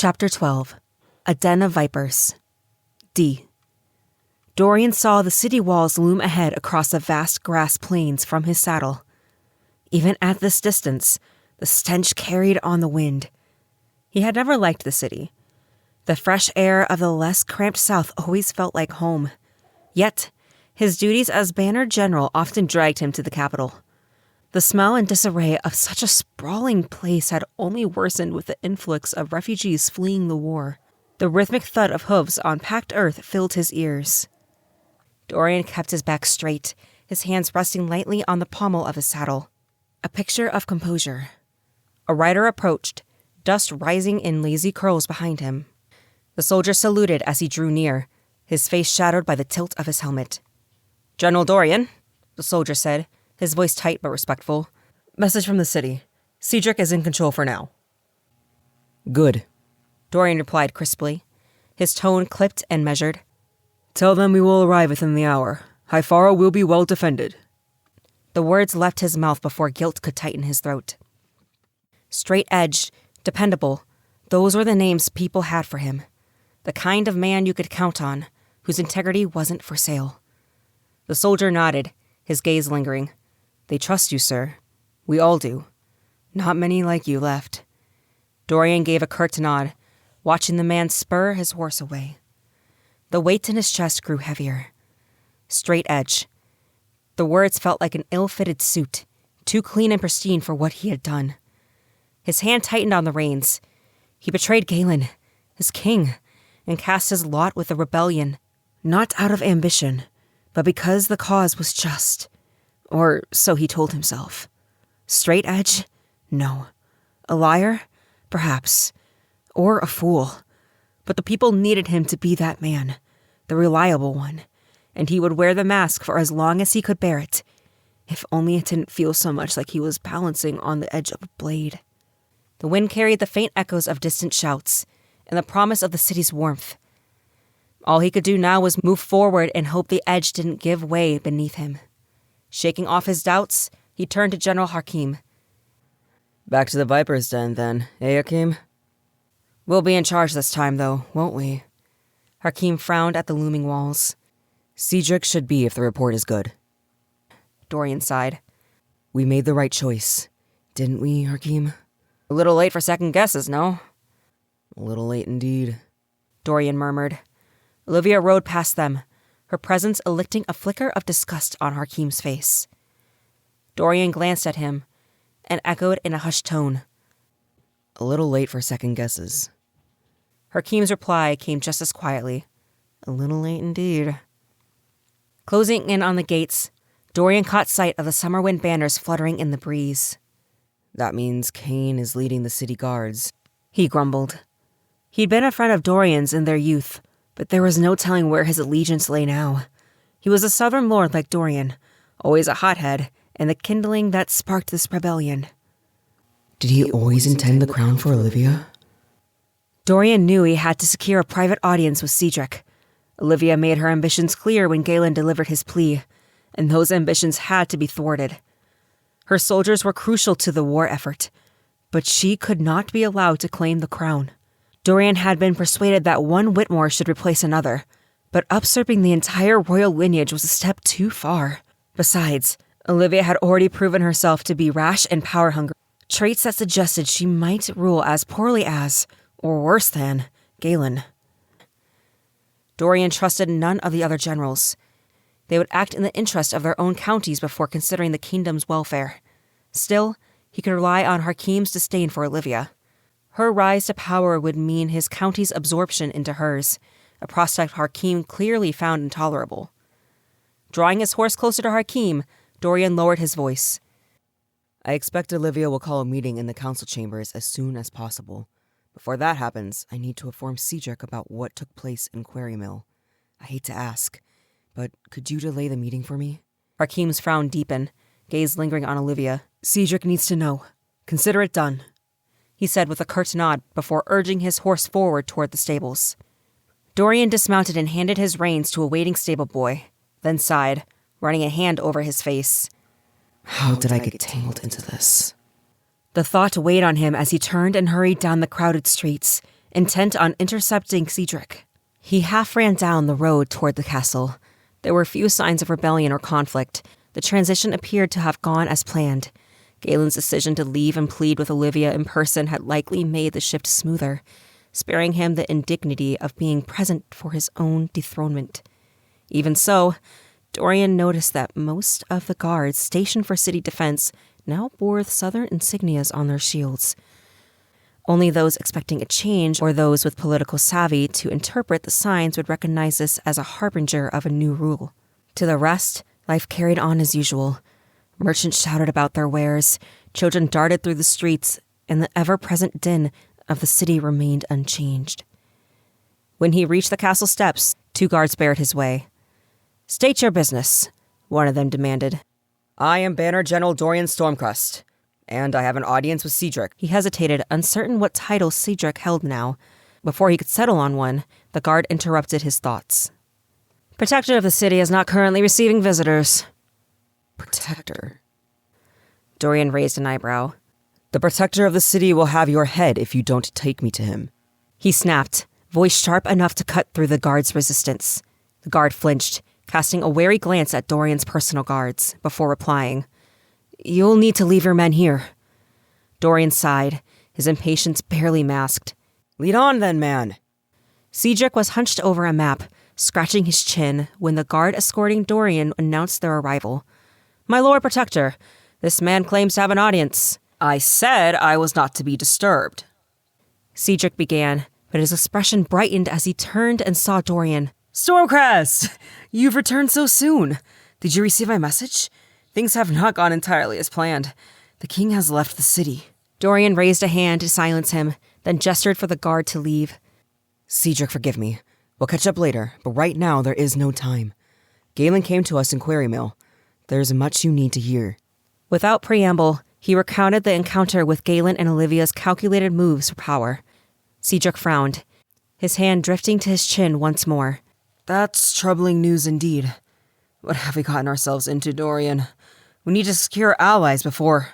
Chapter 12. A Den of Vipers. D. Dorian saw the city walls loom ahead across the vast grass plains from his saddle. Even at this distance, the stench carried on the wind. He had never liked the city. The fresh air of the less cramped south always felt like home. Yet, his duties as banner general often dragged him to the capital. The smell and disarray of such a sprawling place had only worsened with the influx of refugees fleeing the war. The rhythmic thud of hooves on packed earth filled his ears. Dorian kept his back straight, his hands resting lightly on the pommel of his saddle. A picture of composure. A rider approached, dust rising in lazy curls behind him. The soldier saluted as he drew near, his face shadowed by the tilt of his helmet. "General Dorian," the soldier said, his voice tight but respectful. "Message from the city. Cedric is in control for now." "Good," Dorian replied crisply, his tone clipped and measured. "Tell them we will arrive within the hour. Hyphara will be well defended." The words left his mouth before guilt could tighten his throat. Straight-edged, dependable, those were the names people had for him. The kind of man you could count on, whose integrity wasn't for sale. The soldier nodded, his gaze lingering. "They trust you, sir. We all do. Not many like you left." Dorian gave a curt nod, watching the man spur his horse away. The weight in his chest grew heavier. Straight edge. The words felt like an ill-fitted suit, too clean and pristine for what he had done. His hand tightened on the reins. He betrayed Ghalen, his king, and cast his lot with the rebellion, not out of ambition, but because the cause was just. Or so he told himself. Straight edge? No. A liar? Perhaps. Or a fool. But the people needed him to be that man, the reliable one, and he would wear the mask for as long as he could bear it, if only it didn't feel so much like he was balancing on the edge of a blade. The wind carried the faint echoes of distant shouts, and the promise of the city's warmth. All he could do now was move forward and hope the edge didn't give way beneath him. Shaking off his doubts, he turned to General Hakim. "Back to the Viper's Den, then, eh, Hakim?" "We'll be in charge this time, though, won't we?" Hakim frowned at the looming walls. "Cedric should be if the report is good." Dorian sighed. "We made the right choice, didn't we, Hakim?" "A little late for second guesses, no?" "A little late indeed," Dorian murmured. Olivia rode past them, her presence eliciting a flicker of disgust on Hakim's face. Dorian glanced at him and echoed in a hushed tone. "A little late for second guesses." Hakim's reply came just as quietly. "A little late indeed." Closing in on the gates, Dorian caught sight of the summer wind banners fluttering in the breeze. "That means Kane is leading the city guards," he grumbled. He'd been a friend of Dorian's in their youth, but there was no telling where his allegiance lay now. He was a southern lord like Dorian, always a hothead, and the kindling that sparked this rebellion. "Did he always intend the crown for Olivia?" Dorian knew he had to secure a private audience with Cedric. Olivia made her ambitions clear when Ghalen delivered his plea, and those ambitions had to be thwarted. Her soldiers were crucial to the war effort, but she could not be allowed to claim the crown. Dorian had been persuaded that one Whitmore should replace another, but usurping the entire royal lineage was a step too far. Besides, Olivia had already proven herself to be rash and power-hungry, traits that suggested she might rule as poorly as, or worse than, Ghalen. Dorian trusted none of the other generals. They would act in the interest of their own counties before considering the kingdom's welfare. Still, he could rely on Hakim's disdain for Olivia. Her rise to power would mean his county's absorption into hers, a prospect Hakim clearly found intolerable. Drawing his horse closer to Hakim, Dorian lowered his voice. "I expect Olivia will call a meeting in the council chambers as soon as possible. Before that happens, I need to inform Cedric about what took place in Quarry Mill. I hate to ask, but could you delay the meeting for me?" Hakim's frown deepened, gaze lingering on Olivia. "Cedric needs to know. Consider it done," he said with a curt nod before urging his horse forward toward the stables. Dorian dismounted and handed his reins to a waiting stable boy, then sighed, running a hand over his face. "How did I get tangled into this?" The thought weighed on him as he turned and hurried down the crowded streets, intent on intercepting Cedric. He half ran down the road toward the castle. There were few signs of rebellion or conflict. The transition appeared to have gone as planned. Ghalen's decision to leave and plead with Olivia in person had likely made the shift smoother, sparing him the indignity of being present for his own dethronement. Even so, Dorian noticed that most of the guards stationed for city defense now bore the southern insignias on their shields. Only those expecting a change or those with political savvy to interpret the signs would recognize this as a harbinger of a new rule. To the rest, life carried on as usual. Merchants shouted about their wares, children darted through the streets, and the ever-present din of the city remained unchanged. When he reached the castle steps, 2 guards barred his way. "State your business," one of them demanded. I am Banner General Dorian Stormcrest, and I have an audience with Cedric. He hesitated, uncertain what title Cedric held now. Before he could settle on one, the guard interrupted his thoughts. "Protector of the city is not currently receiving visitors." Protector? Dorian raised an eyebrow. The protector of the city will have your head if you don't take me to him. He snapped, voice sharp enough to cut through the guard's resistance. The guard flinched, casting a wary glance at Dorian's personal guards, before replying, "You'll need to leave your men here." Dorian sighed, his impatience barely masked. "Lead on then, man." Cedric was hunched over a map, scratching his chin, when the guard escorting Dorian announced their arrival. "My Lord Protector, this man claims to have an audience." I said I was not to be disturbed. Cedric began, but his expression brightened as he turned and saw Dorian. "Stormcrest! You've returned so soon. Did you receive my message? Things have not gone entirely as planned. The king has left the city." Dorian raised a hand to silence him, then gestured for the guard to leave. "Cedric, forgive me. We'll catch up later, but right now there is no time. Ghalen came to us in Quarry Mill. There's much you need to hear." Without preamble, he recounted the encounter with Ghalen and Olivia's calculated moves for power. Cedric frowned, his hand drifting to his chin once more. "That's troubling news indeed. What have we gotten ourselves into, Dorian? We need to secure allies before—"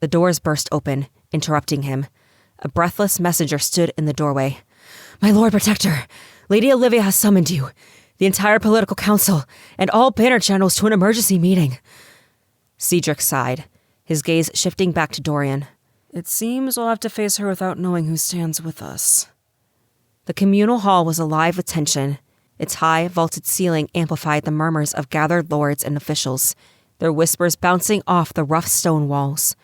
The doors burst open, interrupting him. A breathless messenger stood in the doorway. "My Lord Protector, Lady Olivia has summoned you, the entire political council, and all banner generals to an emergency meeting." Cedric sighed, his gaze shifting back to Dorian. "It seems we'll have to face her without knowing who stands with us." The communal hall was alive with tension. Its high, vaulted ceiling amplified the murmurs of gathered lords and officials, their whispers bouncing off the rough stone walls.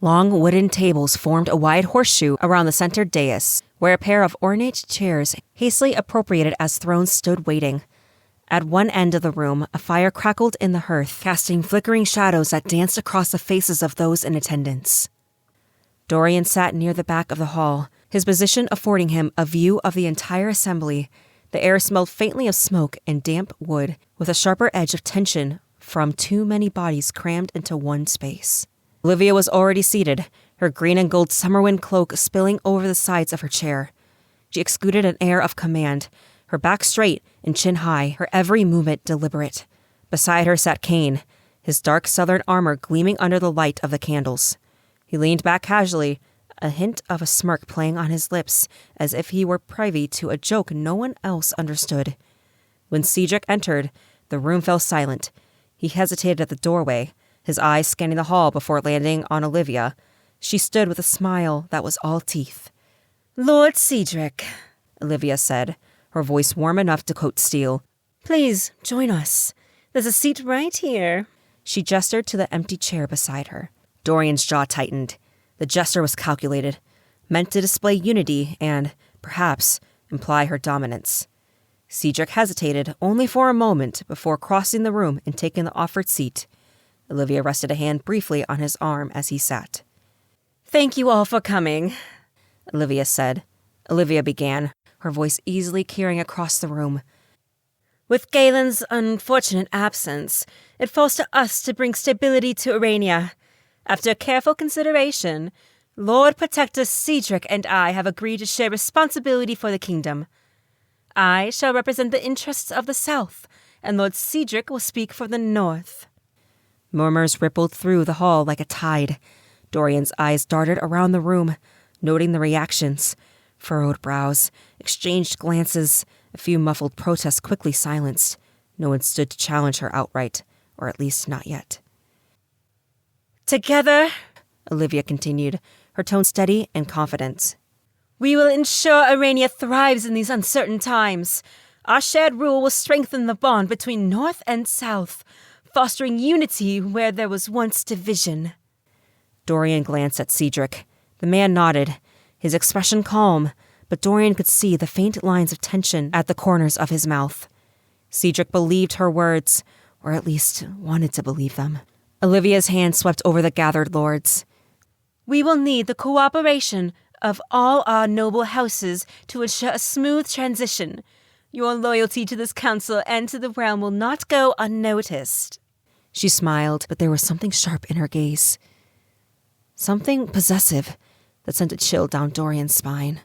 Long wooden tables formed a wide horseshoe around the center dais, where a pair of ornate chairs, hastily appropriated as thrones, stood waiting. At one end of the room, a fire crackled in the hearth, casting flickering shadows that danced across the faces of those in attendance. Dorian sat near the back of the hall, his position affording him a view of the entire assembly. The air smelled faintly of smoke and damp wood, with a sharper edge of tension from too many bodies crammed into one space. Olivia was already seated, her green and gold summerwind cloak spilling over the sides of her chair. She exuded an air of command, her back straight and chin high, her every movement deliberate. Beside her sat Kane, his dark southern armor gleaming under the light of the candles. He leaned back casually, a hint of a smirk playing on his lips, as if he were privy to a joke no one else understood. When Cedric entered, the room fell silent. He hesitated at the doorway, his eyes scanning the hall before landing on Olivia. She stood with a smile that was all teeth. "Lord Cedric," Olivia said, her voice warm enough to coat steel. "Please, join us. There's a seat right here." She gestured to the empty chair beside her. Dorian's jaw tightened. The gesture was calculated, meant to display unity and, perhaps, imply her dominance. Cedric hesitated only for a moment before crossing the room and taking the offered seat. Olivia rested a hand briefly on his arm as he sat. "Thank you all for coming," Olivia said. Olivia began, her voice easily carrying across the room. "With Ghalen's unfortunate absence, it falls to us to bring stability to Urania. After careful consideration, Lord Protector Cedric and I have agreed to share responsibility for the kingdom. I shall represent the interests of the South, and Lord Cedric will speak for the North." Murmurs rippled through the hall like a tide. Dorian's eyes darted around the room, noting the reactions. furrowed brows, exchanged glances, a few muffled protests quickly silenced. No one stood to challenge her outright, or at least not yet. "Together," Olivia continued, her tone steady and confident, "we will ensure Arania thrives in these uncertain times. Our shared rule will strengthen the bond between North and South, fostering unity where there was once division." Dorian glanced at Cedric. The man nodded, his expression calm, but Dorian could see the faint lines of tension at the corners of his mouth. Cedric believed her words, or at least wanted to believe them. Olivia's hand swept over the gathered lords. "We will need the cooperation of all our noble houses to ensure a smooth transition. Your loyalty to this council and to the realm will not go unnoticed." She smiled, but there was something sharp in her gaze. Something possessive that sent a chill down Dorian's spine.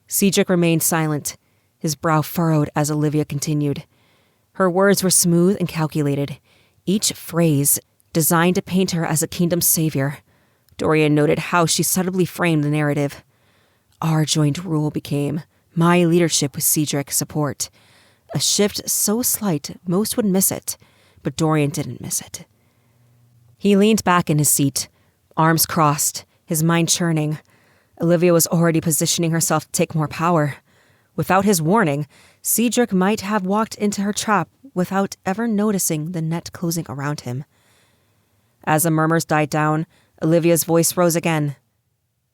Cedric remained silent, his brow furrowed as Olivia continued. Her words were smooth and calculated, each phrase designed to paint her as a kingdom's savior. Dorian noted how she subtly framed the narrative. Our joint rule became my leadership with Cedric's support. A shift so slight most would miss it, but Dorian didn't miss it. He leaned back in his seat, arms crossed, his mind churning. Olivia was already positioning herself to take more power. Without his warning, Cedric might have walked into her trap without ever noticing the net closing around him. As the murmurs died down, Olivia's voice rose again.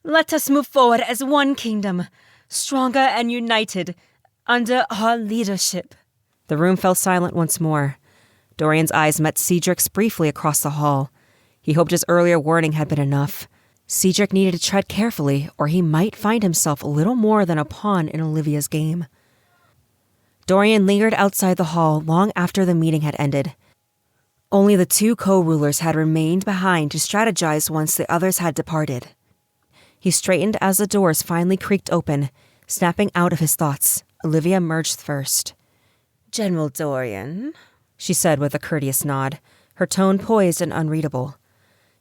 "Let us move forward as one kingdom, stronger and united, under our leadership." The room fell silent once more. Dorian's eyes met Cedric's briefly across the hall. He hoped his earlier warning had been enough. Cedric needed to tread carefully, or he might find himself a little more than a pawn in Olivia's game. Dorian lingered outside the hall long after the meeting had ended. Only the two co-rulers had remained behind to strategize once the others had departed. He straightened as the doors finally creaked open, snapping out of his thoughts. Olivia emerged first. "General Dorian," she said with a courteous nod, her tone poised and unreadable.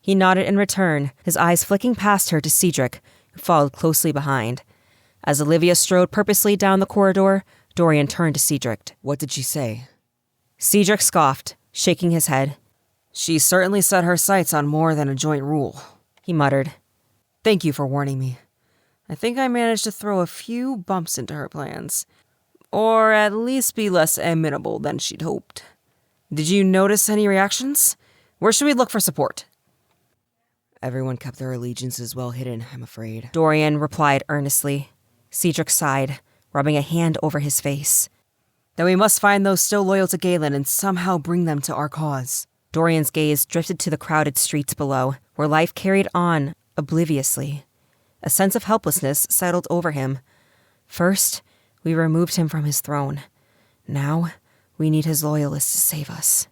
He nodded in return, his eyes flicking past her to Cedric, who followed closely behind. As Olivia strode purposely down the corridor, Dorian turned to Cedric. "What did she say?" Cedric scoffed, shaking his head. "She certainly set her sights on more than a joint rule," he muttered. "Thank you for warning me. I think I managed to throw a few bumps into her plans. Or at least be less amenable than she'd hoped. Did you notice any reactions? Where should we look for support?" "Everyone kept their allegiances well hidden, I'm afraid," Dorian replied earnestly. Cedric sighed, rubbing a hand over his face. "Then we must find those still loyal to Ghalen and somehow bring them to our cause." Dorian's gaze drifted to the crowded streets below, where life carried on obliviously. A sense of helplessness settled over him. First, we removed him from his throne. Now, we need his loyalists to save us.